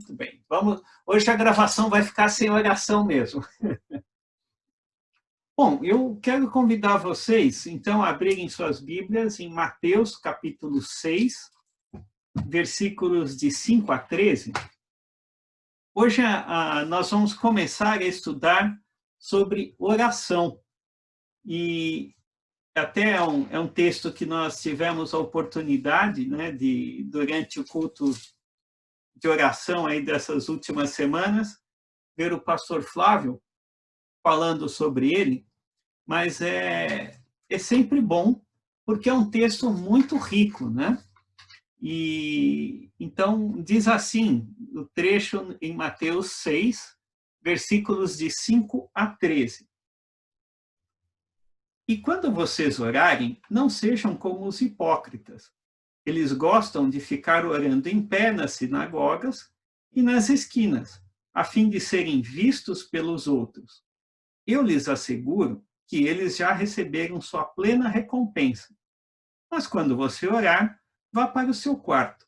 Muito bem. Hoje a gravação vai ficar sem oração mesmo. Bom, eu quero convidar vocês, então, a abrirem suas Bíblias em Mateus, capítulo 6, versículos de 5 a 13. Hoje nós vamos começar a estudar sobre oração. E até é um texto que nós tivemos a oportunidade, né, durante o culto de oração aí dessas últimas semanas, ver o pastor Flávio falando sobre ele, mas é sempre bom, porque é um texto muito rico, né? E então diz assim, o trecho em Mateus 6, versículos de 5 a 13. E quando vocês orarem, não sejam como os hipócritas. Eles gostam de ficar orando em pé nas sinagogas e nas esquinas, a fim de serem vistos pelos outros. Eu lhes asseguro que eles já receberam sua plena recompensa. Mas quando você orar, vá para o seu quarto,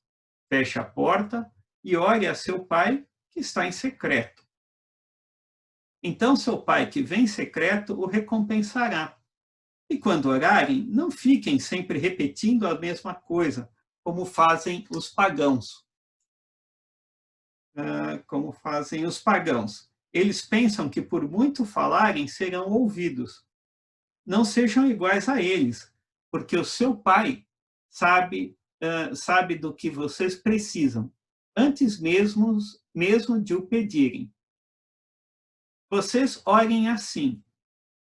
feche a porta e ore a seu pai que está em secreto. Então seu pai que vem em secreto o recompensará. E quando orarem, não fiquem sempre repetindo a mesma coisa, como fazem os pagãos. Eles pensam que por muito falarem serão ouvidos. Não sejam iguais a eles, porque o seu pai sabe do que vocês precisam, antes mesmo de o pedirem. Vocês orem assim: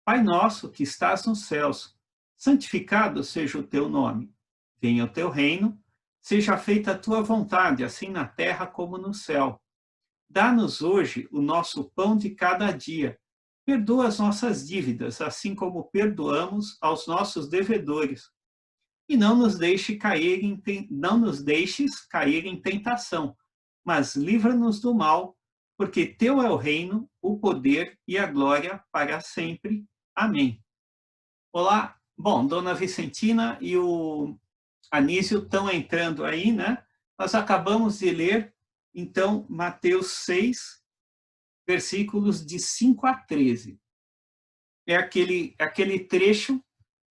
Pai nosso que estás nos céus, santificado seja o teu nome. Venha o teu reino, seja feita a tua vontade, assim na terra como no céu. Dá-nos hoje o nosso pão de cada dia. Perdoa as nossas dívidas, assim como perdoamos aos nossos devedores. E não nos deixes cair em tentação, mas livra-nos do mal, porque teu é o reino, o poder e a glória para sempre. Amém. Olá, bom, Dona Vicentina e o Anísio estão entrando aí, né? Nós acabamos de ler, então, Mateus 6, versículos de 5 a 13. É aquele trecho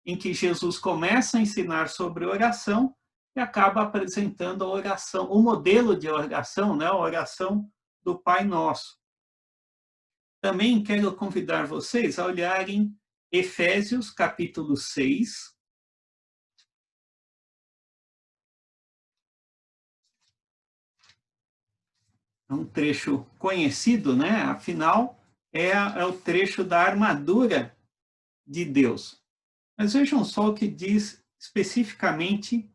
em que Jesus começa a ensinar sobre oração e acaba apresentando a oração, o modelo de oração, né? A oração do Pai Nosso. Também quero convidar vocês a olharem Efésios, capítulo 6. É um trecho conhecido, né? Afinal, é o trecho da armadura de Deus. Mas vejam só o que diz especificamente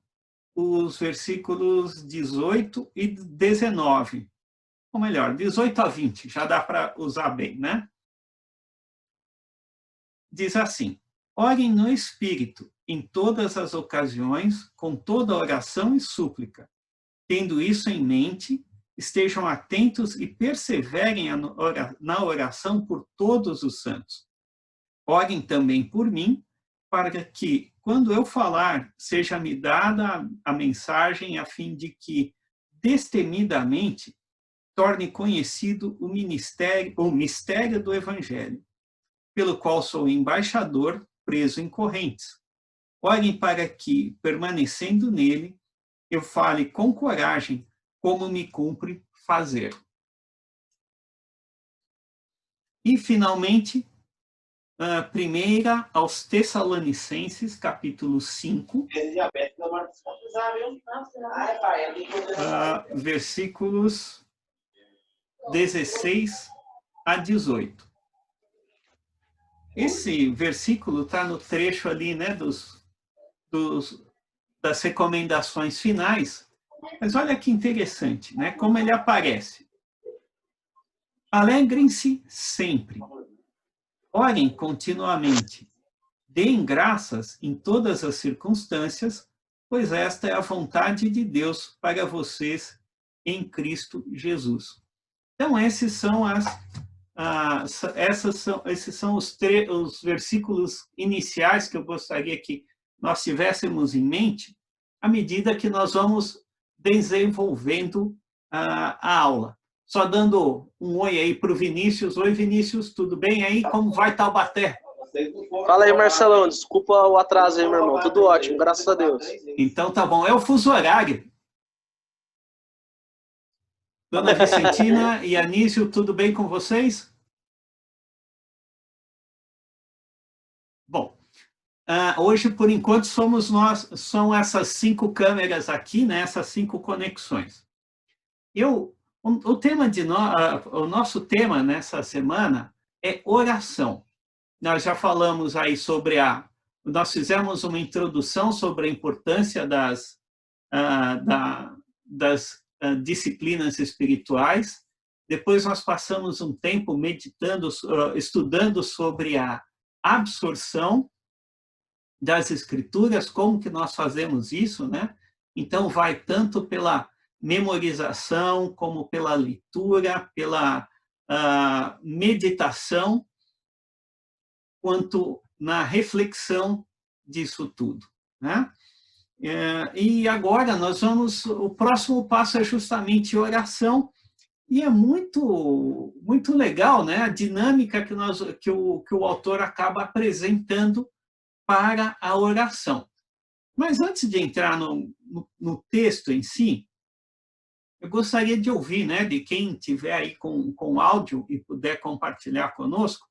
os versículos 18 e 19. Ou melhor, 18 a 20, já dá para usar bem, né? Diz assim: orem no Espírito, em todas as ocasiões, com toda oração e súplica. Tendo isso em mente, estejam atentos e perseverem na oração por todos os santos. Orem também por mim, para que, quando eu falar, seja-me dada a mensagem a fim de que, destemidamente, torne conhecido o mistério do Evangelho, pelo qual sou embaixador, preso em correntes. Orem para que, permanecendo nele, eu fale com coragem como me cumpre fazer. E, finalmente, primeira aos Tessalonicenses, capítulo 5, versículos 16 a 18. Esse versículo está no trecho ali, né, das recomendações finais, mas olha que interessante, né, como ele aparece. Alegrem-se sempre. Orem continuamente. Deem graças em todas as circunstâncias, pois esta é a vontade de Deus para vocês em Cristo Jesus. Então, esses são os versículos iniciais que eu gostaria que nós tivéssemos em mente à medida que nós vamos desenvolvendo a aula. Só dando um oi aí para o Vinícius. Oi, Vinícius, tudo bem aí? Como vai Taubaté? Fala aí, Marcelão. Desculpa o atraso aí, meu irmão. Tudo ótimo, graças a Deus. Então tá bom. É o fuso horário. Dona Vicentina e Anísio, tudo bem com vocês? Bom, hoje, por enquanto, somos nós, são essas 5 câmeras aqui, né? Essas 5 conexões. O tema o nosso tema nessa semana é oração. Nós já falamos aí sobre nós fizemos uma introdução sobre a importância das disciplinas espirituais. Depois nós passamos um tempo meditando, estudando sobre a absorção das escrituras, como que nós fazemos isso, né? Então vai tanto pela memorização, como pela leitura, pela meditação, quanto na reflexão disso tudo, né? E agora o próximo passo é justamente oração, e é muito legal, né? A dinâmica que o autor acaba apresentando para a oração. Mas antes de entrar no texto em si, eu gostaria de ouvir, né, de quem tiver aí com áudio e puder compartilhar conosco,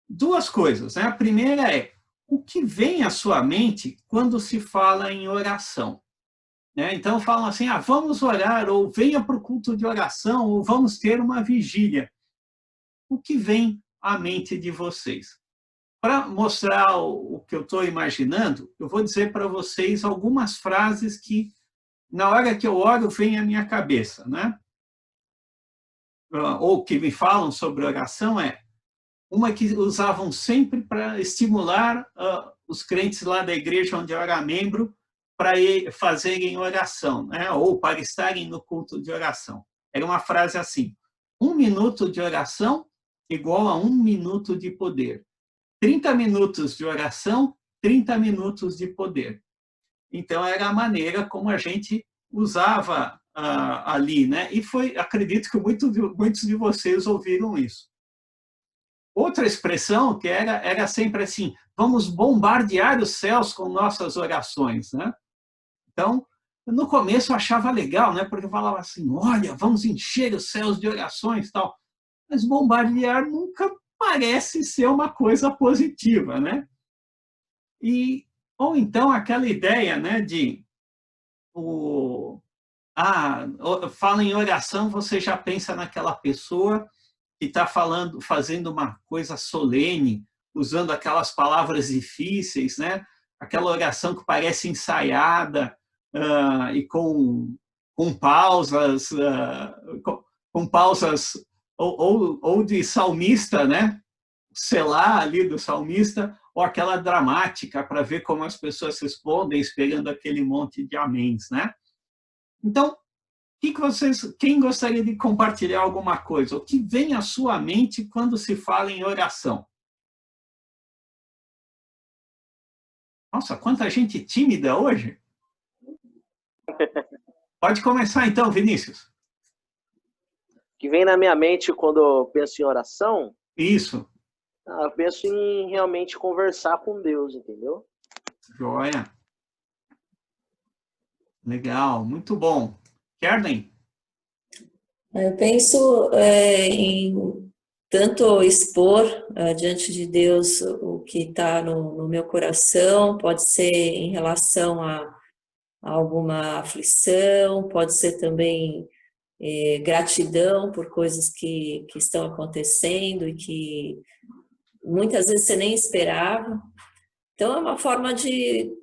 2 coisas, né? A primeira é, o que vem à sua mente quando se fala em oração? Né? Então, falam assim, vamos orar, ou venha para o culto de oração, ou vamos ter uma vigília. O que vem à mente de vocês? Para mostrar o que eu estou imaginando, eu vou dizer para vocês algumas frases que, na hora que eu oro, vem à minha cabeça, né? Ou que me falam sobre oração uma que usavam sempre para estimular os crentes lá da igreja onde eu era membro para fazerem oração, né? Ou para estarem no culto de oração. Era uma frase assim: 1 minuto de oração igual a 1 minuto de poder. 30 minutos de oração, 30 minutos de poder. Então, era a maneira como a gente usava ali, né? E acredito que muitos de vocês ouviram isso. Outra expressão que era sempre assim: vamos bombardear os céus com nossas orações, né? Então, no começo eu achava legal, né? Porque eu falava assim: olha, vamos encher os céus de orações, tal. Mas bombardear nunca parece ser uma coisa positiva, né? Ou então aquela ideia, né, de fala em oração, você já pensa naquela pessoa que está fazendo uma coisa solene, usando aquelas palavras difíceis, né? Aquela oração que parece ensaiada e com pausas, com pausas ou de salmista, né? Selar ali do salmista, ou aquela dramática para ver como as pessoas respondem, esperando aquele monte de améns, né? Então, quem gostaria de compartilhar alguma coisa? O que vem à sua mente quando se fala em oração? Nossa, quanta gente tímida hoje! Pode começar então, Vinícius. O que vem na minha mente quando eu penso em oração? Isso. Eu penso em realmente conversar com Deus, entendeu? Joia. Legal, muito bom. Kerden? Eu penso em tanto expor diante de Deus o que está no meu coração, pode ser em relação a alguma aflição, pode ser também gratidão por coisas que estão acontecendo e que muitas vezes você nem esperava. Então é uma forma de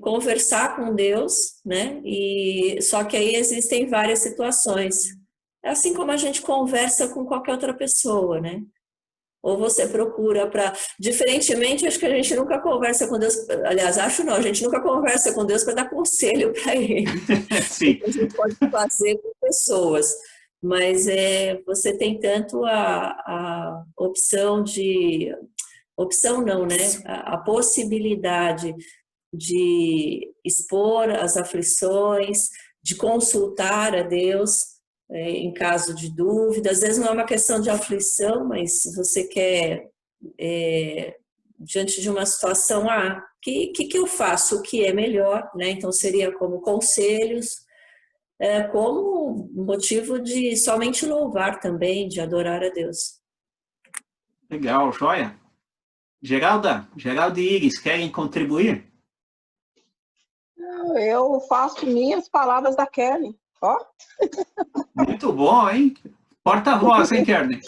conversar com Deus, né? Só que aí existem várias situações. É assim como a gente conversa com qualquer outra pessoa, né? Ou você procura para... Diferentemente, acho que a gente nunca conversa com Deus... Aliás, acho não, a gente nunca conversa com Deus para dar conselho para Ele. Sim. A gente pode fazer com pessoas. Mas você tem tanto a opção de... Opção não, né? A possibilidade de expor as aflições, de consultar a Deus, em caso de dúvida. Às vezes não é uma questão de aflição, mas se você quer, diante de uma situação, o que eu faço? O que é melhor, né? Então seria como conselhos, como motivo de somente louvar também, de adorar a Deus. Legal, joia. Geralda e Iris, querem contribuir? Eu faço minhas palavras da Kelly. Ó. Muito bom, hein? Porta-voz, hein, Kelly?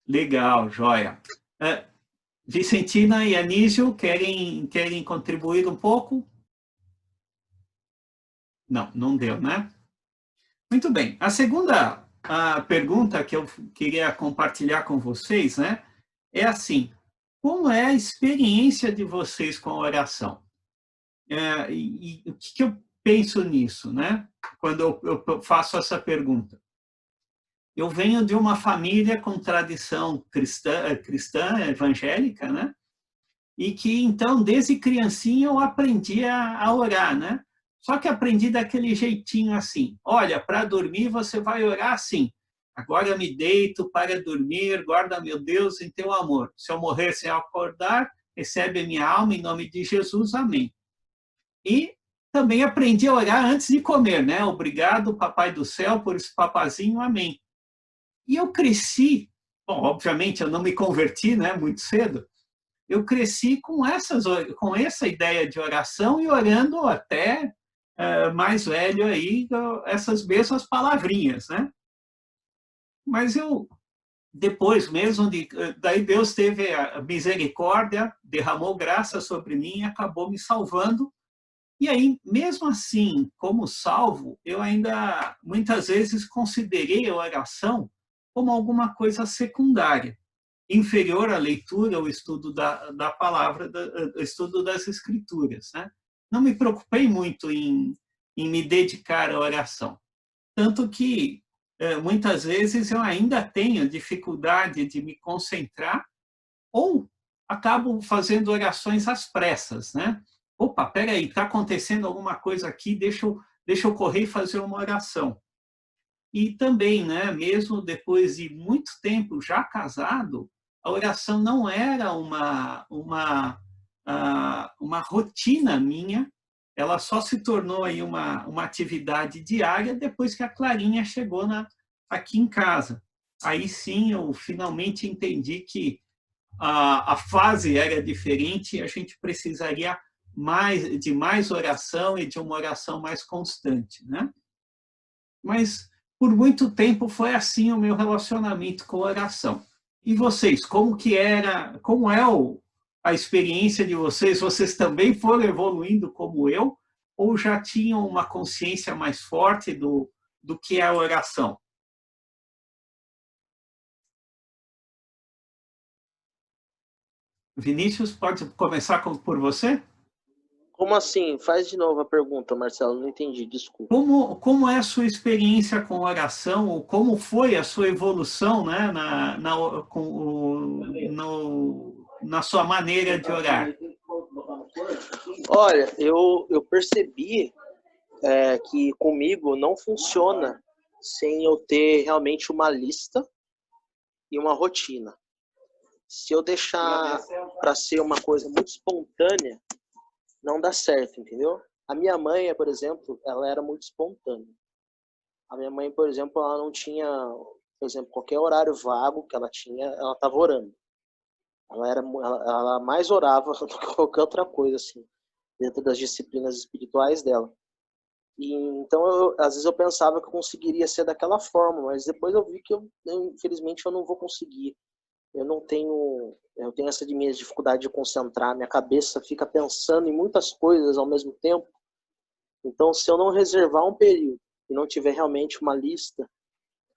Legal, joia. Vicentina e Anísio, querem contribuir um pouco? Não deu, né? Muito bem. A segunda pergunta que eu queria compartilhar com vocês, né, é assim: como é a experiência de vocês com a oração? E o que eu penso nisso, né? Quando eu faço essa pergunta. Eu venho de uma família com tradição cristã evangélica, né? E que, então, desde criancinha eu aprendi a orar, né? Só que aprendi daquele jeitinho assim. Olha, para dormir você vai orar assim. Agora eu me deito para dormir, guarda meu Deus em teu amor. Se eu morrer sem acordar, recebe a minha alma em nome de Jesus, amém. E também aprendi a orar antes de comer, né? Obrigado, Papai do céu, por esse papazinho, amém. E eu cresci, bom, obviamente eu não me converti, né, muito cedo, eu cresci com essa ideia de oração e orando até mais velho aí, essas mesmas palavrinhas, né? Mas eu, depois mesmo, daí Deus teve a misericórdia, derramou graça sobre mim e acabou me salvando. E aí, mesmo assim, como salvo, eu ainda, muitas vezes, considerei a oração como alguma coisa secundária, inferior à leitura, ao estudo da palavra, ao estudo das escrituras, né? Não me preocupei muito em me dedicar à oração. Tanto que, muitas vezes, eu ainda tenho dificuldade de me concentrar ou acabo fazendo orações às pressas, né? Opa, peraí, está acontecendo alguma coisa aqui, deixa eu correr e fazer uma oração. E também, né, mesmo depois de muito tempo já casado, a oração não era uma rotina minha, ela só se tornou aí uma atividade diária depois que a Clarinha chegou aqui em casa. Aí sim eu finalmente entendi que a fase era diferente e a gente precisaria de mais oração e de uma oração mais constante, né? Mas por muito tempo foi assim o meu relacionamento com a oração. E vocês, como é a experiência de vocês? Vocês também foram evoluindo como eu ou já tinham uma consciência mais forte do que é a oração? Vinícius, pode começar por você? Como assim? Faz de novo a pergunta, Marcelo. Não entendi, desculpa. Como é a sua experiência com oração, ou como foi a sua evolução, né, na sua maneira de orar? Olha, eu percebi que comigo não funciona sem eu ter realmente uma lista e uma rotina. Se eu deixar para ser uma coisa muito espontânea, não dá certo, entendeu? A minha mãe, por exemplo, ela era muito espontânea. A minha mãe, por exemplo, ela não tinha, por exemplo, qualquer horário vago que ela tinha, ela estava orando. Ela mais orava do que qualquer outra coisa, assim, dentro das disciplinas espirituais dela. E então, às vezes eu pensava que eu conseguiria ser daquela forma, mas depois eu vi que infelizmente eu não vou conseguir. Eu tenho essa minha dificuldade de concentrar, minha cabeça fica pensando em muitas coisas ao mesmo tempo. Então, se eu não reservar um período e não tiver realmente uma lista,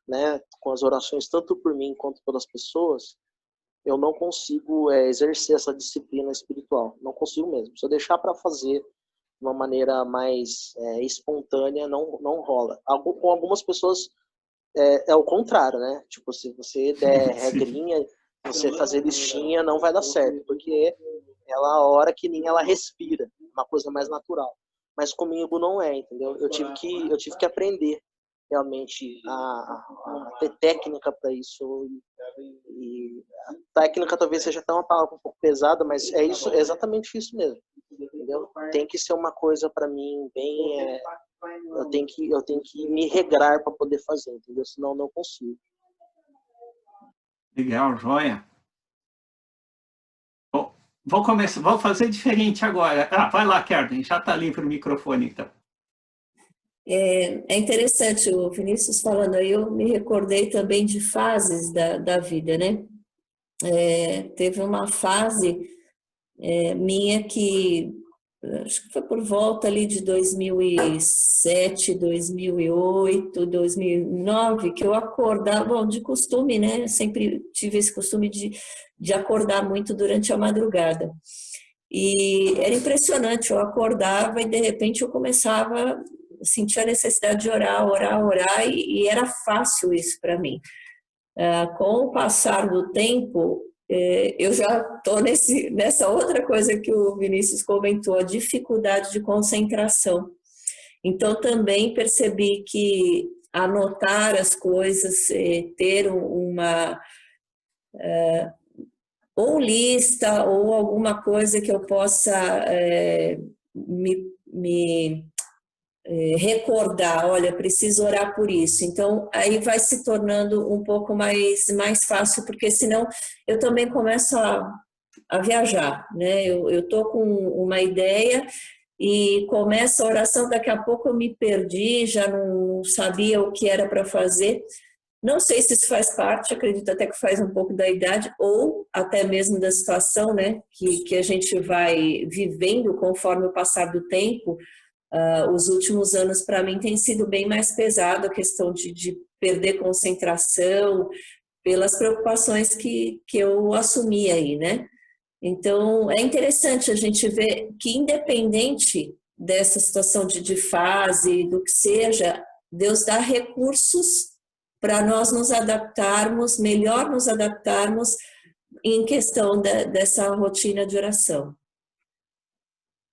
né, com as orações tanto por mim quanto pelas pessoas, eu não consigo exercer essa disciplina espiritual. Não consigo mesmo. Se eu deixar para fazer de uma maneira mais espontânea, não rola. Com algumas pessoas é o contrário, né? Tipo, se você der regrinha, você fazer listinha, não vai dar certo, porque ela ora que nem ela respira, uma coisa mais natural. mas comigo não é, entendeu? Eu tive que aprender realmente a ter técnica para isso, e a técnica talvez seja até uma palavra um pouco pesada, mas é exatamente isso mesmo, entendeu? Tem que ser uma coisa para mim bem, eu tenho que me regrar para poder fazer, entendeu? Senão eu não consigo. Legal, joia. Bom, vou fazer diferente agora. Vai lá, Kerden, já está livre o microfone, então. É interessante o Vinícius falando aí, eu me recordei também de fases da vida, né? Teve uma fase minha que, acho que foi por volta ali de 2007, 2008, 2009, que eu acordava, bom, de costume, né? Eu sempre tive esse costume de acordar muito durante a madrugada. E era impressionante, eu acordava e de repente eu começava a sentir a necessidade de orar, e era fácil isso para mim. Com o passar do tempo, eu já estou nessa outra coisa que o Vinícius comentou, a dificuldade de concentração. Então, também percebi que anotar as coisas, ter uma ou lista ou alguma coisa que eu possa me recordar, olha, preciso orar por isso. Então, aí vai se tornando um pouco mais fácil, porque senão eu também começo a viajar, né? Eu estou com uma ideia e começa a oração, daqui a pouco eu me perdi, já não sabia o que era para fazer. Não sei se isso faz parte, acredito até que faz um pouco da idade, ou até mesmo da situação, né? Que a gente vai vivendo conforme o passar do tempo. Os últimos anos, para mim, tem sido bem mais pesado a questão de perder concentração, pelas preocupações que eu assumi aí, né? Então, é interessante a gente ver que, independente dessa situação de fase, do que seja, Deus dá recursos para nós nos adaptarmos, melhor nos adaptarmos em questão dessa rotina de oração.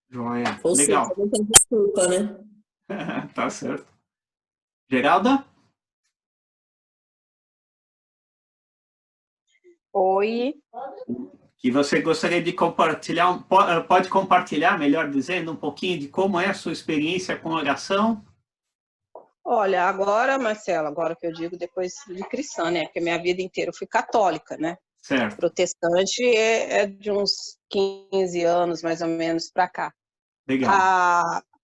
Joia. Ou Legal. seja, não tem desculpa, né? Tá certo. Geralda? Oi. Que você gostaria de compartilhar, pode compartilhar, melhor dizendo, um pouquinho de como é a sua experiência com oração? Olha, agora, Marcelo, agora que eu digo depois de cristã, né? Porque minha vida inteira eu fui católica, né? Certo. Protestante é de uns 15 anos, mais ou menos, para cá. Legal.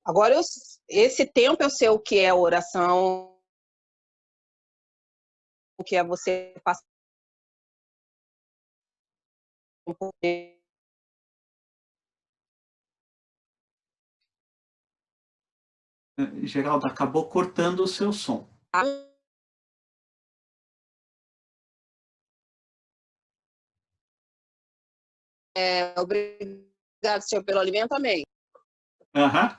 Agora, esse tempo eu sei o que é oração, o que é você passar um pouco. Geraldo, acabou cortando o seu som. Obrigado, senhor, pelo alimento, amém. Aham.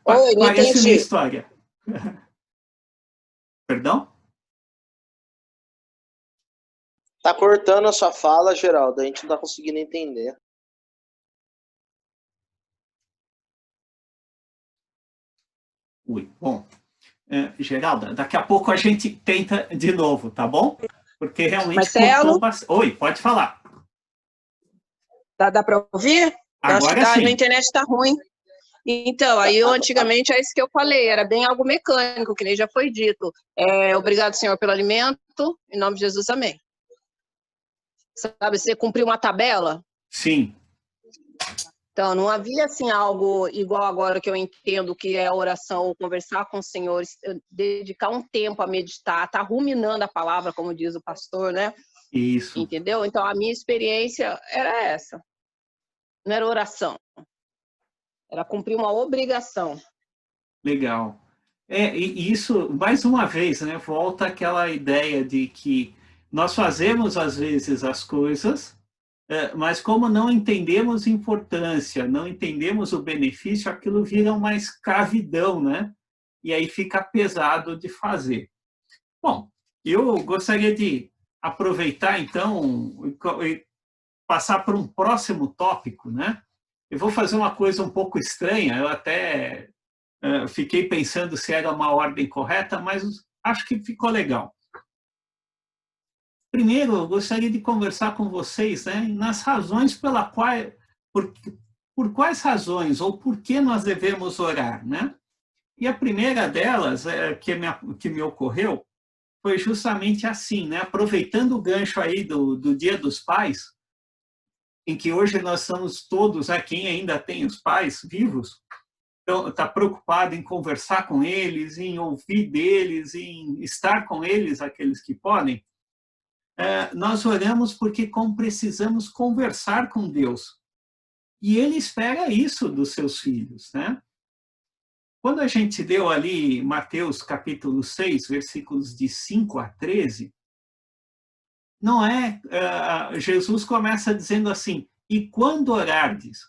Oi, não Parece minha entendi. história. Perdão? Tá cortando a sua fala, Geraldo, a gente não tá conseguindo entender. Ui, bom. Geralda, daqui a pouco a gente tenta de novo, tá bom? Porque realmente Marcelo? cortou bastante. Oi, pode falar. Dá para ouvir? Eu acho que Agora sim. a internet está ruim. Então, aí eu antigamente é isso que eu falei, era bem algo mecânico, que nem já foi dito. Obrigado, Senhor, pelo alimento, em nome de Jesus, amém. Sabe, você cumpriu uma tabela? Sim. Então, não havia assim algo igual agora que eu entendo que é oração ou conversar com o Senhor, dedicar um tempo a meditar, tá ruminando a palavra, como diz o pastor, né? Isso. Entendeu? Então, a minha experiência era essa. Não era oração. Era cumprir uma obrigação. Legal. E isso, mais uma vez, né, volta àquela ideia de que nós fazemos, às vezes, as coisas, mas como não entendemos importância, não entendemos o benefício, aquilo vira uma escravidão, né? E aí fica pesado de fazer. Bom, eu gostaria de aproveitar, então, e passar para um próximo tópico, né? Eu vou fazer uma coisa um pouco estranha, eu até fiquei pensando se era uma ordem correta, mas acho que ficou legal. Primeiro, eu gostaria de conversar com vocês, né, nas razões pela qual, por quais razões ou por que nós devemos orar, né? E a primeira delas que me ocorreu foi justamente assim, né? Aproveitando o gancho aí do Dia dos Pais, em que hoje nós estamos todos, quem ainda tem os pais vivos, então está preocupado em conversar com eles, em ouvir deles, em estar com eles, aqueles que podem. Nós oramos porque precisamos conversar com Deus. E Ele espera isso dos seus filhos, né? Quando a gente leu ali Mateus capítulo 6, versículos de 5 a 13, não Jesus começa dizendo assim, e quando orardes?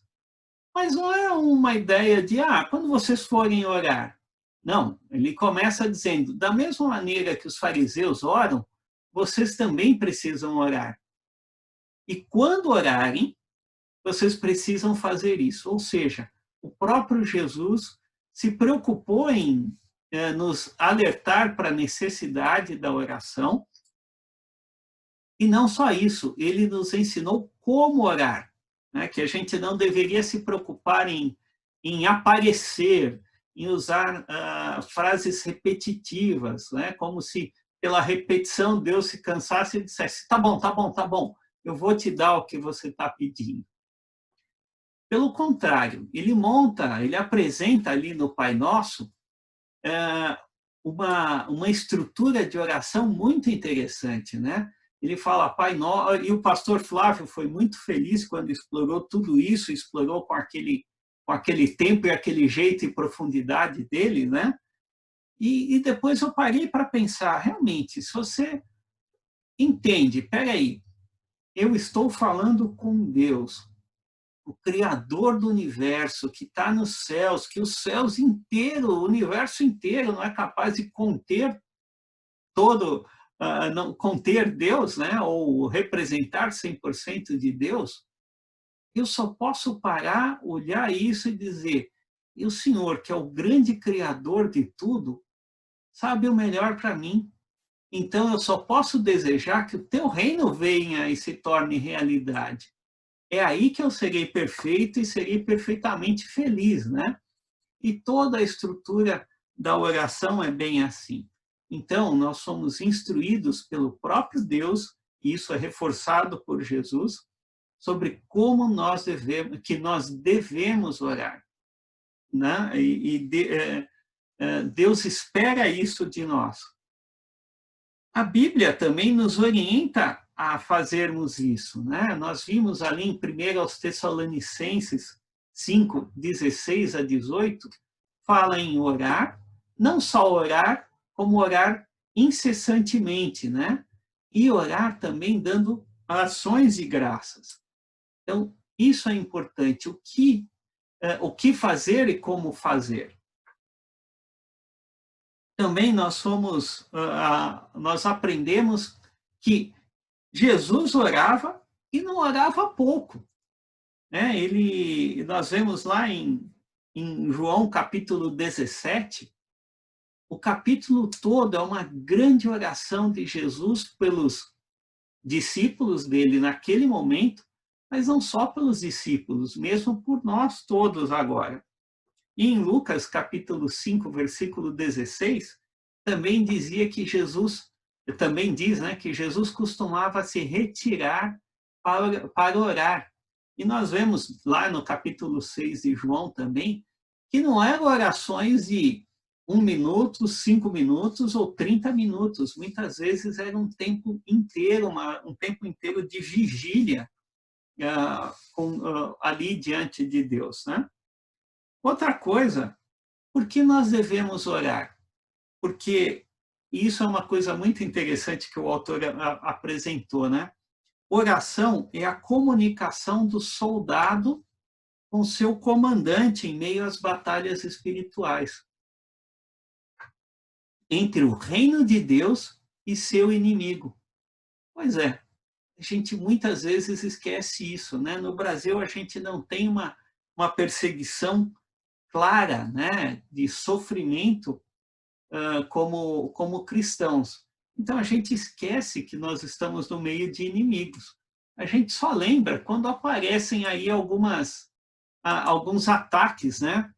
Mas não é uma ideia de, quando vocês forem orar. Não, ele começa dizendo, da mesma maneira que os fariseus oram, vocês também precisam orar. E quando orarem, vocês precisam fazer isso. Ou seja, o próprio Jesus se preocupou em nos alertar para a necessidade da oração. E não só isso, ele nos ensinou como orar, né? Que a gente não deveria se preocupar em aparecer, em usar frases repetitivas, né? Como se pela repetição Deus se cansasse e dissesse, tá bom, eu vou te dar o que você está pedindo. Pelo contrário, ele apresenta ali no Pai Nosso uma estrutura de oração muito interessante, né? Ele fala Pai Nosso, e o pastor Flávio foi muito feliz quando explorou tudo isso, explorou com aquele tempo e aquele jeito e profundidade dele, né? E depois eu parei para pensar, realmente, se você entende, peraí, eu estou falando com Deus, o Criador do universo, que está nos céus, que os céus inteiro, o universo inteiro não é capaz de conter não conter Deus, né, ou representar 100% de Deus, eu só posso parar, olhar isso e dizer, e o Senhor, que é o grande Criador de tudo, sabe o melhor para mim. Então, eu só posso desejar que o teu reino venha e se torne realidade. É aí que eu serei perfeito e serei perfeitamente feliz, né? E toda a estrutura da oração é bem assim. Então, nós somos instruídos pelo próprio Deus, e isso é reforçado por Jesus, sobre como nós devemos orar, né? Deus espera isso de nós. A Bíblia também nos orienta a fazermos isso, né? Nós vimos ali em 1 aos Tessalonicenses 5, 16 a 18, fala em orar, não só orar, como orar incessantemente, né? E orar também dando ações de graças. Então, isso é importante. O que fazer e como fazer. Também nós aprendemos que Jesus orava e não orava pouco, né? Nós vemos lá em João capítulo 17, o capítulo todo é uma grande oração de Jesus pelos discípulos dele naquele momento, mas não só pelos discípulos, mesmo por nós todos agora. E em Lucas capítulo 5, versículo 16, também dizia que também diz, né, que Jesus costumava se retirar para orar. E nós vemos lá no capítulo 6 de João também, que não eram orações de 1 minuto, 5 minutos ou 30 minutos. Muitas vezes era um tempo inteiro, um tempo inteiro de vigília ali diante de Deus, né? Outra coisa, por que nós devemos orar? Porque isso é uma coisa muito interessante que o autor apresentou, né? Oração é a comunicação do soldado com seu comandante em meio às batalhas espirituais, entre o reino de Deus e seu inimigo. Pois é, a gente muitas vezes esquece isso, né? No Brasil, a gente não tem uma uma perseguição clara, né, de sofrimento como cristãos. Então, a gente esquece que nós estamos no meio de inimigos. A gente só lembra quando aparecem aí alguns ataques, né?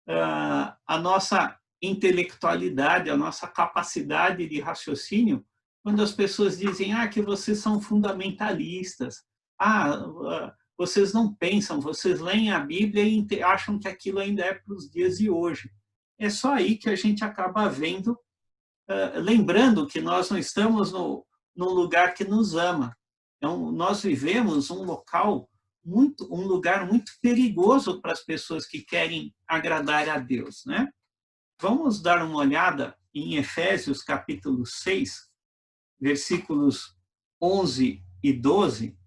A nossa intelectualidade, a nossa capacidade de raciocínio, quando as pessoas dizem que vocês são fundamentalistas, vocês não pensam, vocês leem a Bíblia e acham que aquilo ainda é para os dias de hoje. É só aí que a gente acaba vendo, lembrando que nós não estamos num lugar que nos ama. Então, nós vivemos um lugar muito perigoso para as pessoas que querem agradar a Deus, né? Vamos dar uma olhada em Efésios capítulo 6, versículos 11 e 12.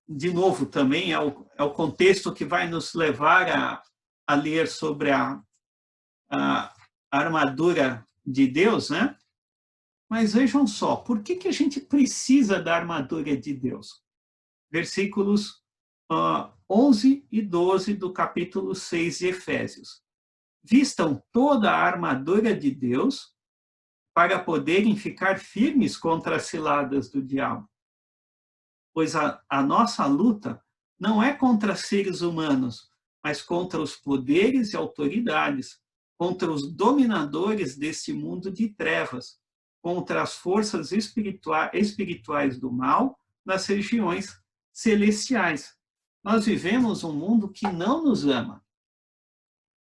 De novo, também é o contexto que vai nos levar a ler sobre a armadura de Deus, né? Mas vejam só, por que a gente precisa da armadura de Deus? Versículos 11 e 12 do capítulo 6 de Efésios. Vistam toda a armadura de Deus para poderem ficar firmes contra as ciladas do diabo. Pois a nossa luta não é contra seres humanos, mas contra os poderes e autoridades, contra os dominadores deste mundo de trevas, contra as forças espirituais do mal nas regiões celestiais. Nós vivemos um mundo que não nos ama.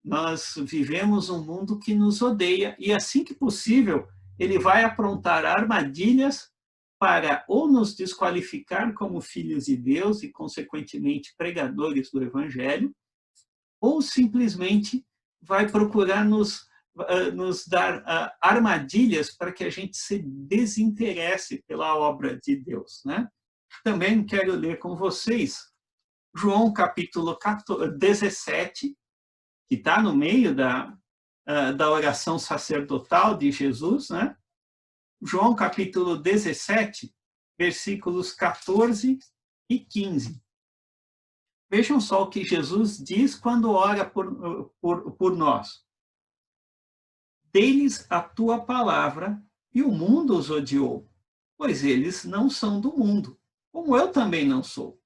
Nós vivemos um mundo que nos odeia e, assim que possível, ele vai aprontar armadilhas para ou nos desqualificar como filhos de Deus e, consequentemente, pregadores do Evangelho, ou simplesmente vai procurar nos dar armadilhas para que a gente se desinteresse pela obra de Deus, né? Também quero ler com vocês João capítulo 17, que está no meio da oração sacerdotal de Jesus, né? João capítulo 17, versículos 14 e 15. Vejam só o que Jesus diz quando ora por nós. Dê-lhes a tua palavra e o mundo os odiou, pois eles não são do mundo, como eu também não sou.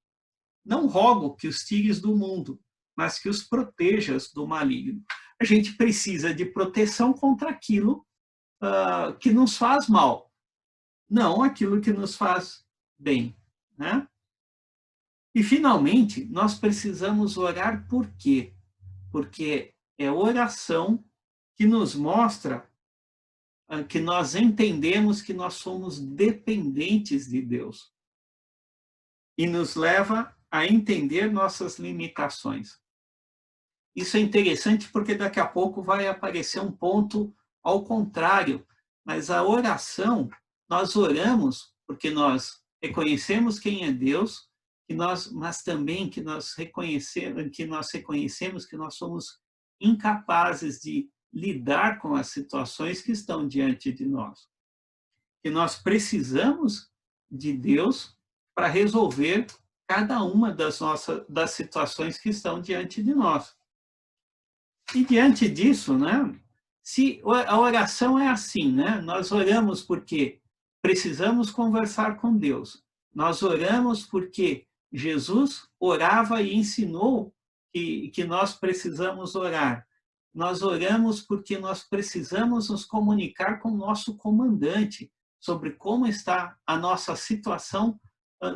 Não rogo que os tires do mundo, mas que os protejas do maligno. A gente precisa de proteção contra aquilo que nos faz mal, não aquilo que nos faz bem, né? E, finalmente, nós precisamos orar por quê? Porque é oração que nos mostra que nós entendemos que nós somos dependentes de Deus e nos leva a entender nossas limitações. Isso é interessante porque daqui a pouco vai aparecer um ponto ao contrário, mas a oração, nós oramos porque nós reconhecemos quem é Deus, mas também que nós reconhecemos que nós somos incapazes de lidar com as situações que estão diante de nós. Que nós precisamos de Deus para resolver cada uma das situações que estão diante de nós. E diante disso, né, se a oração é assim, né, nós oramos porque precisamos conversar com Deus. Nós oramos porque Jesus orava e ensinou que nós precisamos orar. Nós oramos porque nós precisamos nos comunicar com o nosso comandante sobre como está a nossa situação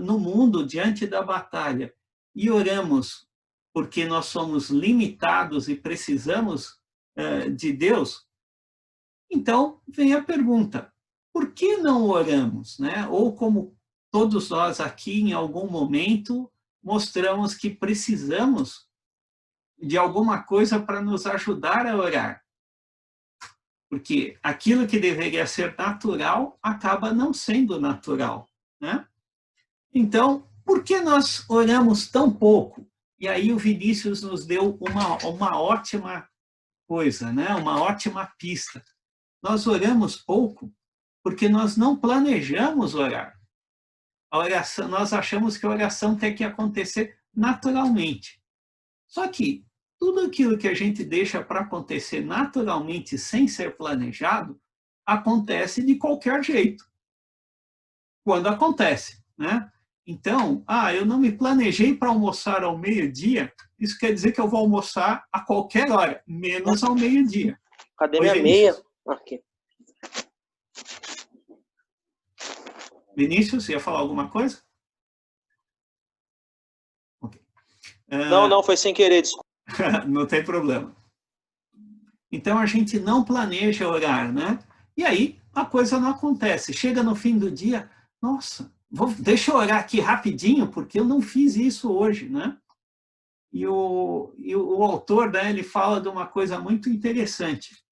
no mundo diante da batalha. E oramos porque nós somos limitados e precisamos de Deus. Então, vem a pergunta, por que não oramos, né? Ou como todos nós aqui, em algum momento, mostramos que precisamos de alguma coisa para nos ajudar a orar. Porque aquilo que deveria ser natural acaba não sendo natural, né? Então, por que nós oramos tão pouco? E aí o Vinícius nos deu uma ótima coisa, né? Uma ótima pista. Nós oramos pouco porque nós não planejamos orar. A oração, nós achamos que a oração tem que acontecer naturalmente. Só que tudo aquilo que a gente deixa para acontecer naturalmente, sem ser planejado, acontece de qualquer jeito. Quando acontece, né? Então, eu não me planejei para almoçar ao meio-dia, isso quer dizer que eu vou almoçar a qualquer hora, menos ao meio-dia. Cadê minha meia? Aqui. Vinícius, ia falar alguma coisa? Okay. Não, foi sem querer, desculpa. Não tem problema. Então, a gente não planeja orar, né? E aí, a coisa não acontece. Chega no fim do dia, nossa, deixa eu orar aqui rapidinho, porque eu não fiz isso hoje, né? E o autor, né, ele fala de uma coisa muito interessante.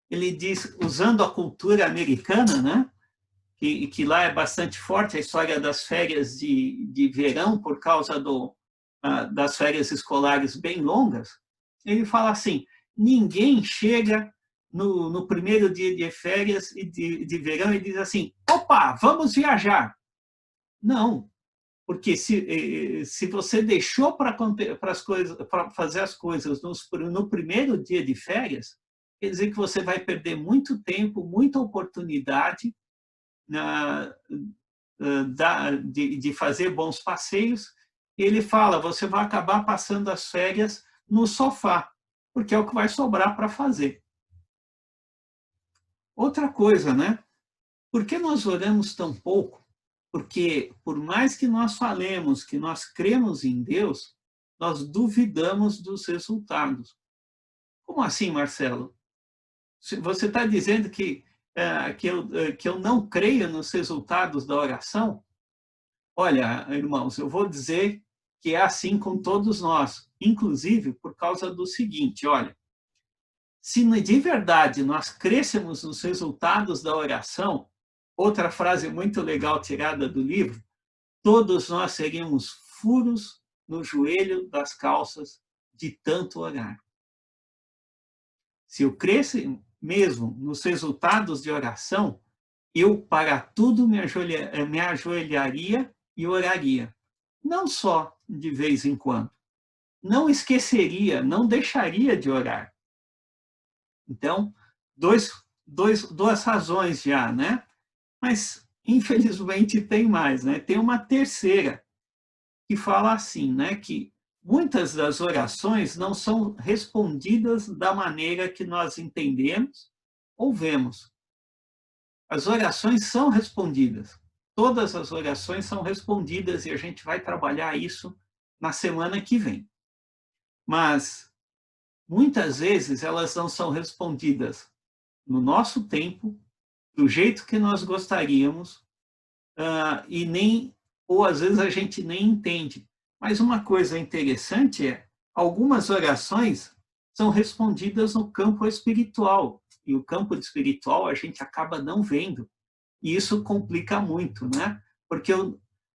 Ele diz, usando a cultura americana, né, que lá é bastante forte, a história das férias de verão, por causa das férias escolares bem longas, ele fala assim, ninguém chega no primeiro dia de férias de verão e diz assim, opa, vamos viajar. Não, porque se você deixou para fazer as coisas no primeiro dia de férias, quer dizer que você vai perder muito tempo, muita oportunidade de fazer bons passeios. Ele fala, você vai acabar passando as férias no sofá, porque é o que vai sobrar para fazer. Outra coisa, né? Por que nós oramos tão pouco? Porque, por mais que nós falemos que nós cremos em Deus, nós duvidamos dos resultados. Como assim, Marcelo? Você está dizendo que eu não creio nos resultados da oração? Olha, irmãos, eu vou dizer que é assim com todos nós, inclusive por causa do seguinte, olha, se de verdade nós crêssemos nos resultados da oração, outra frase muito legal tirada do livro, todos nós seríamos furos no joelho das calças de tanto orar. Se eu cresce mesmo nos resultados de oração, eu para tudo me ajoelharia e oraria. Não só de vez em quando. Não esqueceria, não deixaria de orar. Então, duas razões já, né? Mas, infelizmente, tem mais, né? Tem uma terceira, que fala assim, né? Que muitas das orações não são respondidas da maneira que nós entendemos ou vemos. As orações são respondidas. Todas as orações são respondidas e a gente vai trabalhar isso na semana que vem. Mas, muitas vezes, elas não são respondidas no nosso tempo, do jeito que nós gostaríamos, ou às vezes a gente nem entende. Mas uma coisa interessante é, algumas orações são respondidas no campo espiritual, e o campo espiritual a gente acaba não vendo, e isso complica muito, né? Porque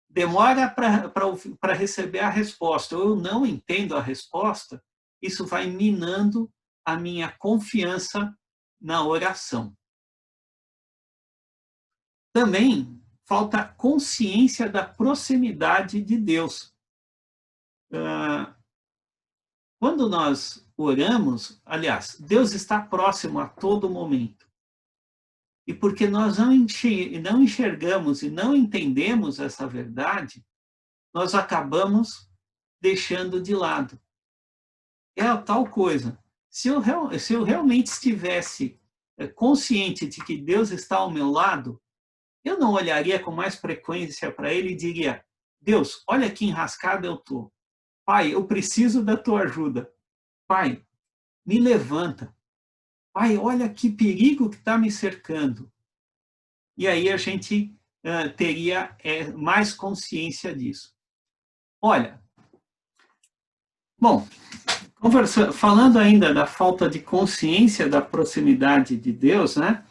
demora para receber a resposta, ou eu não entendo a resposta, isso vai minando a minha confiança na oração. Também falta consciência da proximidade de Deus. Quando nós oramos, aliás, Deus está próximo a todo momento. E porque nós não enxergamos e não entendemos essa verdade, nós acabamos deixando de lado. É a tal coisa. Se eu realmente estivesse consciente de que Deus está ao meu lado, eu não olharia com mais frequência para ele e diria, Deus, olha que enrascada eu estou. Pai, eu preciso da tua ajuda. Pai, me levanta. Pai, olha que perigo que está me cercando. E aí a gente teria mais consciência disso. Olha, bom, falando ainda da falta de consciência da proximidade de Deus, né?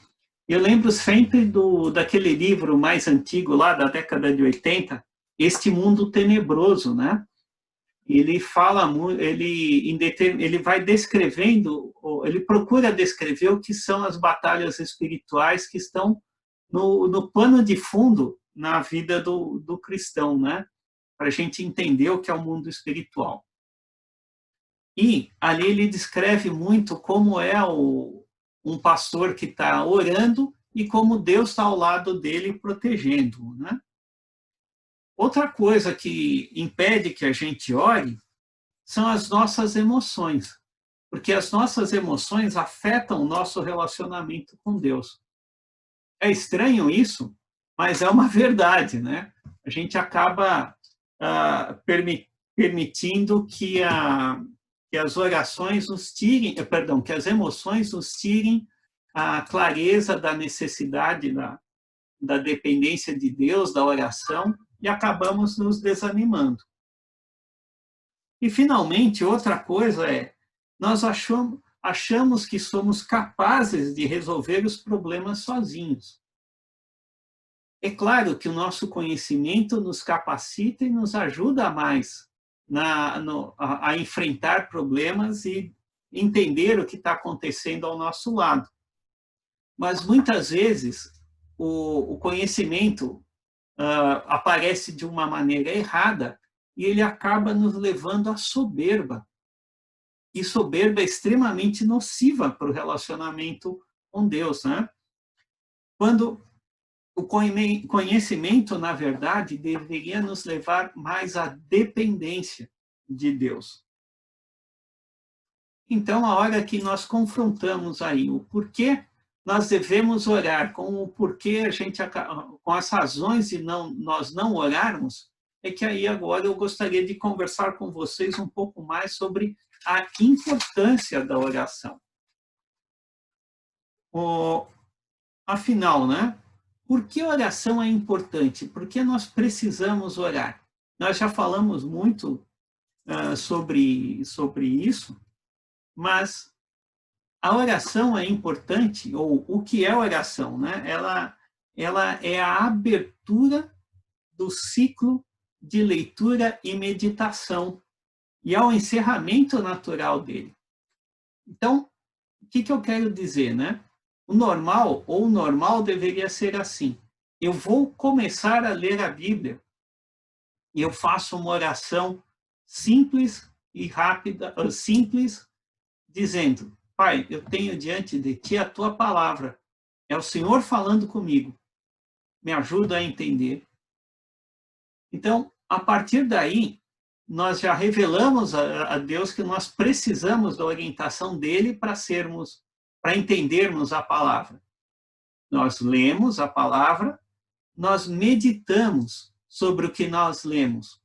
Eu lembro sempre daquele livro mais antigo, lá da década de 80, Este Mundo Tenebroso, né? Ele fala, ele vai descrevendo, ele procura descrever o que são as batalhas espirituais que estão no pano de fundo na vida do cristão, né? para a gente entender o que é o mundo espiritual. E ali ele descreve muito como é um pastor que está orando e como Deus está ao lado dele protegendo, né? Outra coisa que impede que a gente ore são as nossas emoções, porque as nossas emoções afetam o nosso relacionamento com Deus. É estranho isso, mas é uma verdade, né? A gente acaba permitindo que as orações nos tirem, perdão, que as emoções nos tirem a clareza da necessidade da dependência de Deus, da oração, e acabamos nos desanimando. E, finalmente, outra coisa é, nós achamos que somos capazes de resolver os problemas sozinhos. É claro que o nosso conhecimento nos capacita e nos ajuda mais a enfrentar problemas e entender o que está acontecendo ao nosso lado. Mas, muitas vezes, o conhecimento aparece de uma maneira errada e ele acaba nos levando à soberba. E soberba é extremamente nociva para o relacionamento com Deus, né? Quando o conhecimento, na verdade, deveria nos levar mais à dependência de Deus. Então, a hora que nós confrontamos aí o porquê nós devemos orar, com o porquê com as razões de nós não orarmos, é que aí agora eu gostaria de conversar com vocês um pouco mais sobre a importância da oração. Afinal, né? Por que a oração é importante? Por que nós precisamos orar? Nós já falamos muito sobre isso, mas a oração é importante, ou o que é oração, né? Ela é a abertura do ciclo de leitura e meditação, e é o encerramento natural dele. Então, o que eu quero dizer, né? O normal deveria ser assim. Eu vou começar a ler a Bíblia e eu faço uma oração simples e rápida, simples, dizendo: Pai, eu tenho diante de Ti a Tua palavra. É o Senhor falando comigo. Me ajuda a entender. Então, a partir daí, nós já revelamos a Deus que nós precisamos da orientação dele para entendermos a palavra. Nós lemos a palavra, nós meditamos sobre o que nós lemos.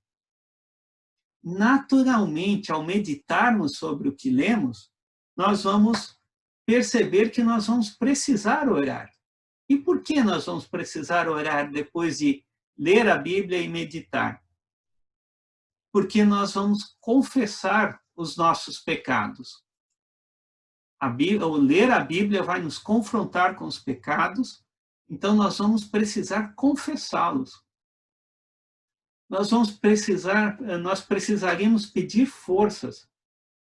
Naturalmente, ao meditarmos sobre o que lemos, nós vamos perceber que nós vamos precisar orar. E por que nós vamos precisar orar depois de ler a Bíblia e meditar? Porque nós vamos confessar os nossos pecados. Ler a Bíblia vai nos confrontar com os pecados, então nós vamos precisar confessá-los. Nós precisaríamos pedir forças.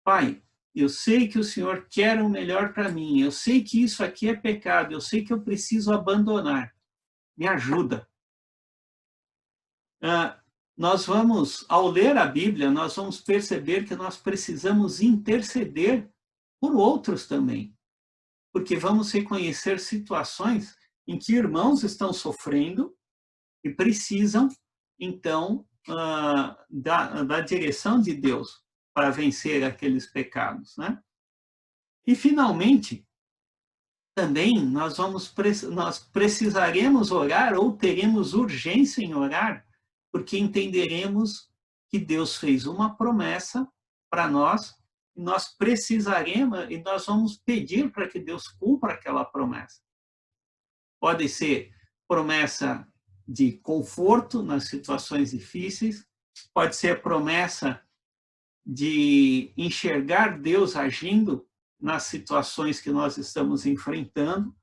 Pai, eu sei que o Senhor quer o melhor para mim, eu sei que isso aqui é pecado, eu sei que eu preciso abandonar. Me ajuda. Ao ler a Bíblia, nós vamos perceber que nós precisamos interceder por outros também, porque vamos reconhecer situações em que irmãos estão sofrendo e precisam, então, da direção de Deus para vencer aqueles pecados, né? E, finalmente, também nós precisaremos orar ou teremos urgência em orar, porque entenderemos que Deus fez uma promessa para nós e nós precisaremos e nós vamos pedir para que Deus cumpra aquela promessa. Pode ser promessa de conforto nas situações difíceis, pode ser promessa de enxergar Deus agindo nas situações que nós estamos enfrentando,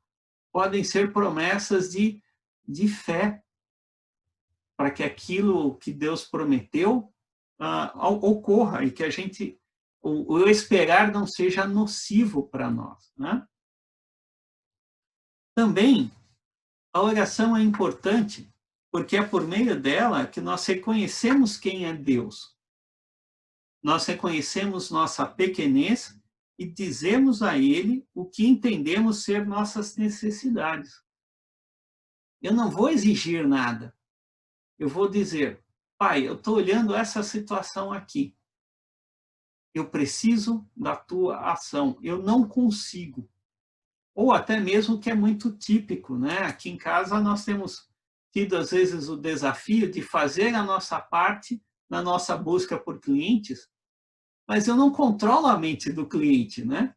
podem ser promessas de fé, para que aquilo que Deus prometeu ocorra e que o esperar não seja nocivo para nós, né? Também, a oração é importante porque é por meio dela que nós reconhecemos quem é Deus. Nós reconhecemos nossa pequenez e dizemos a Ele o que entendemos ser nossas necessidades. Eu não vou exigir nada. Eu vou dizer, Pai, eu estou olhando essa situação aqui. Eu preciso da tua ação. Eu não consigo. Ou até mesmo que é muito típico, né? Aqui em casa nós temos tido, às vezes, o desafio de fazer a nossa parte na nossa busca por clientes, mas eu não controlo a mente do cliente, né?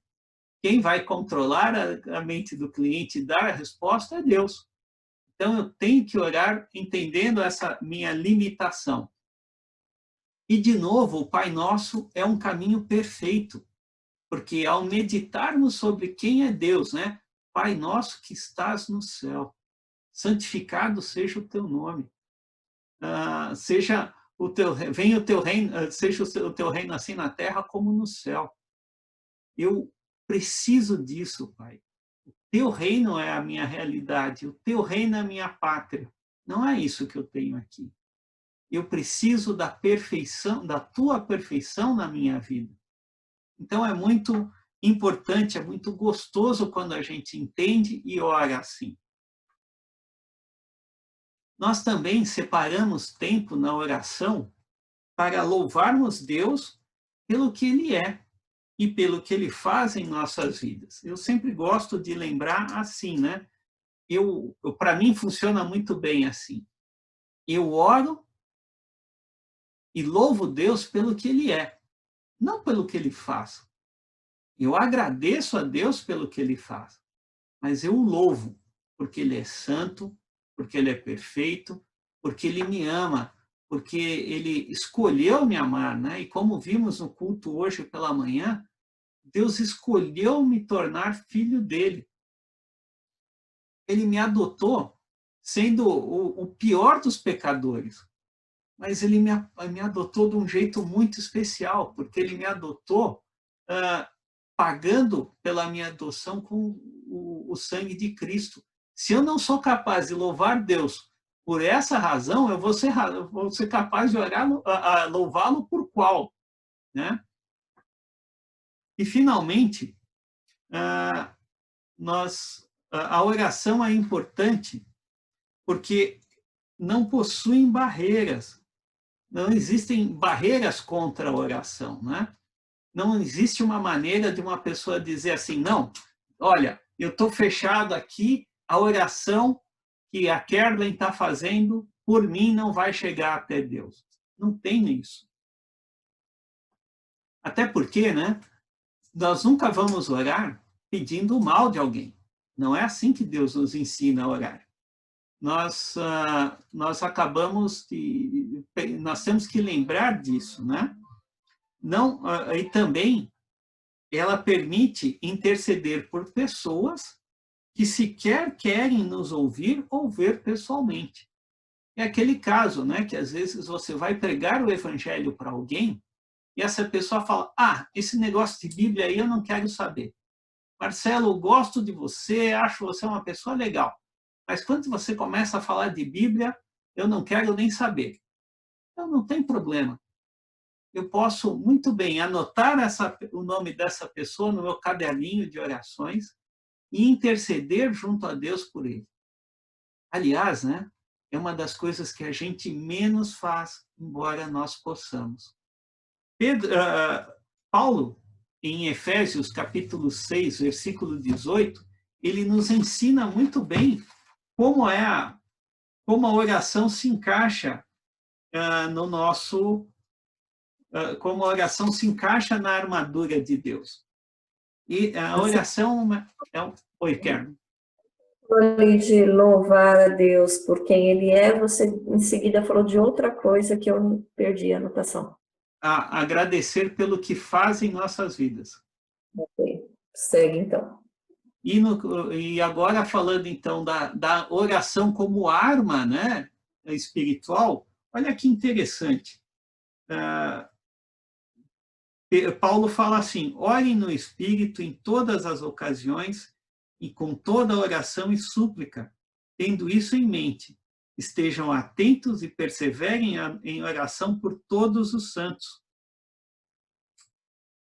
Quem vai controlar a mente do cliente e dar a resposta é Deus. Então, eu tenho que orar entendendo essa minha limitação. E, de novo, o Pai Nosso é um caminho perfeito, porque ao meditarmos sobre quem é Deus, né? Pai Nosso que estás no céu, santificado seja o teu nome. Venha o teu reino, seja o teu reino assim na terra como no céu. Eu preciso disso, Pai. O teu reino é a minha realidade, o teu reino é a minha pátria. Não é isso que eu tenho aqui. Eu preciso da perfeição, da tua perfeição na minha vida. Então é muito importante, é muito gostoso quando a gente entende e ora assim. Nós também separamos tempo na oração para louvarmos Deus pelo que Ele é e pelo que Ele faz em nossas vidas. Eu sempre gosto de lembrar assim, né? Para mim funciona muito bem assim. Eu oro e louvo Deus pelo que Ele é, não pelo que Ele faz. Eu agradeço a Deus pelo que Ele faz, mas eu o louvo porque Ele é santo, porque Ele é perfeito, porque Ele me ama, porque Ele escolheu me amar, né? E como vimos no culto hoje pela manhã, Deus escolheu me tornar filho dele. Ele me adotou sendo o pior dos pecadores, mas ele me adotou de um jeito muito especial, porque ele me adotou pagando pela minha adoção com o sangue de Cristo. Se eu não sou capaz de louvar Deus por essa razão, eu vou ser capaz de louvá-lo por qual? Né? E, finalmente, a oração é importante porque não possuem barreiras. Não existem barreiras contra a oração, né? Não existe uma maneira de uma pessoa dizer assim, não, olha, eu estou fechado aqui, a oração que a Kerlen está fazendo, por mim, não vai chegar até Deus. Não tem isso. Até porque, né, nós nunca vamos orar pedindo o mal de alguém. Não é assim que Deus nos ensina a orar. Nós temos que lembrar disso, né? Não, e também ela permite interceder por pessoas que sequer querem nos ouvir ou ver pessoalmente. É aquele caso, né, que às vezes você vai pregar o evangelho para alguém e essa pessoa fala, esse negócio de Bíblia aí eu não quero saber. Marcelo, eu gosto de você, acho você uma pessoa legal. Mas quando você começa a falar de Bíblia, eu não quero nem saber. Então, não tem problema. Eu posso muito bem anotar o nome dessa pessoa no meu caderninho de orações e interceder junto a Deus por ele. Aliás, né, é uma das coisas que a gente menos faz, embora nós possamos. Paulo, em Efésios, capítulo 6, versículo 18, ele nos ensina muito bem como a oração se encaixa como a oração se encaixa na armadura de Deus. E a oração Oi, Karen. De louvar a Deus por quem Ele é, você em seguida falou de outra coisa que eu perdi a anotação. Agradecer pelo que faz em nossas vidas. Ok, segue então. E agora falando então da oração como arma, né, espiritual, olha que interessante. Paulo fala assim, orem no Espírito em todas as ocasiões e com toda oração e súplica, tendo isso em mente. estejam atentos e perseverem em oração por todos os santos.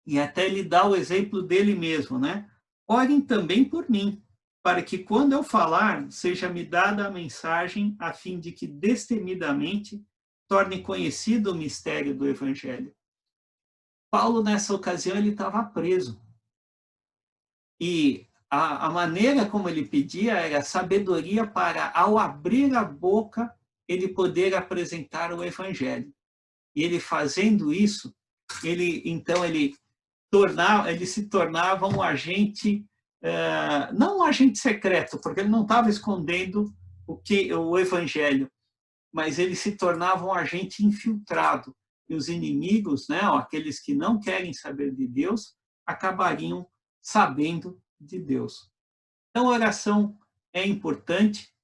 E até ele dá o exemplo dele mesmo, né? Orem também por mim, para que quando eu falar, seja-me dada a mensagem, a fim de que destemidamente torne conhecido o mistério do Evangelho. Paulo, nessa ocasião, ele estava preso. E a maneira como ele pedia era sabedoria para, ao abrir a boca, ele poder apresentar o Evangelho. E ele fazendo isso, ele se tornava um agente, não um agente secreto, porque ele não estava escondendo o Evangelho, mas ele se tornava um agente infiltrado. E os inimigos, né, aqueles que não querem saber de Deus, acabariam sabendo de Deus. Então, a oração é importante,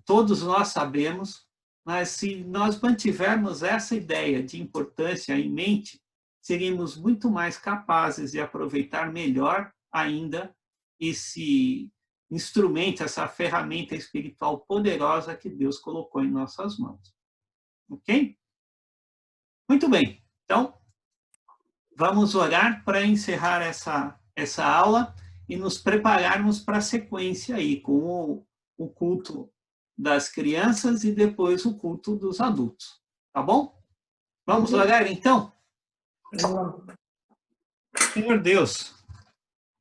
todos nós sabemos, mas se nós mantivermos essa ideia de importância em mente, seríamos muito mais capazes de aproveitar melhor ainda esse instrumento, essa ferramenta espiritual poderosa que Deus colocou em nossas mãos. Ok? Muito bem. Então, vamos orar para encerrar essa aula e nos prepararmos para a sequência aí, com o culto das crianças e depois o culto dos adultos. Tá bom? Vamos orar, então? Senhor Deus,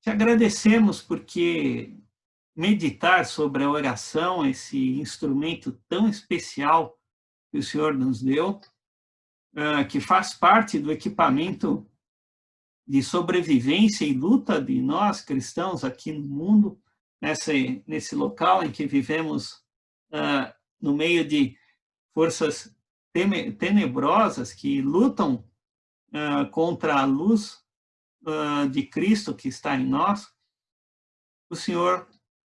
te agradecemos porque meditar sobre a oração, esse instrumento tão especial que o Senhor nos deu, que faz parte do equipamento de sobrevivência e luta de nós cristãos aqui no mundo, nesse local em que vivemos no meio de forças tenebrosas que lutam contra a luz de Cristo que está em nós. O Senhor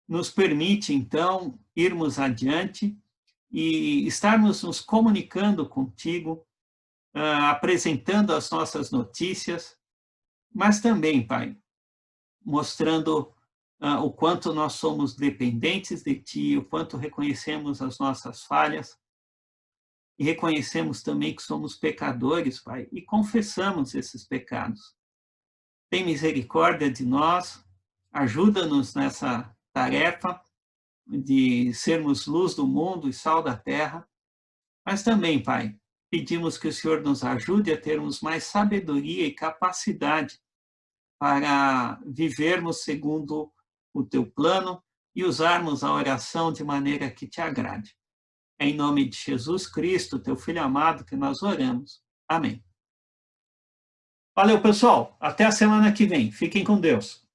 nos permite, então, irmos adiante e estarmos nos comunicando contigo, apresentando as nossas notícias, mas também, Pai, mostrando o quanto nós somos dependentes de Ti, o quanto reconhecemos as nossas falhas, e reconhecemos também que somos pecadores, Pai, e confessamos esses pecados. Tem misericórdia de nós, ajuda-nos nessa tarefa de sermos luz do mundo e sal da terra, mas também, Pai, pedimos que o Senhor nos ajude a termos mais sabedoria e capacidade para vivermos segundo o Teu plano e usarmos a oração de maneira que Te agrade. É em nome de Jesus Cristo, Teu Filho amado, que nós oramos. Amém. Valeu, pessoal. Até a semana que vem. Fiquem com Deus.